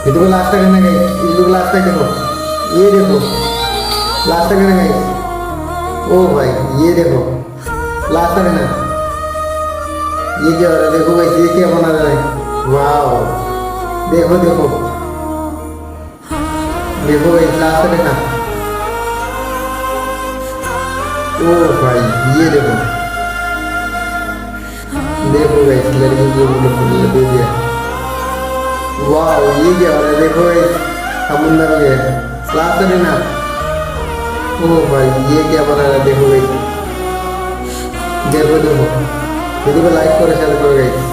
ये देखो लास्ट तक है ना गाइस, इस वीडियो को लास्ट तक देखो, ये देखो लास्ट तक है ना गाइस। ओ भाई ये देखो लास्ट तक है ना, ये क्या हो रहा है देखो गाइस, ये क्या बना रहा है, वाओ देखो देखो देखो गाइस लास्ट तक है ना। ओ भाई ये देखो देखो गाइस, लड़की को फूल दे दिया, वाह ये क्या हो रहा है देखो गाइस, समुंदर में लास्ट में ना। ओ भाई ये क्या बना रहा है देखो गाइस, देखो देखो वीडियो को लाइक करो शेयर करो गाइस।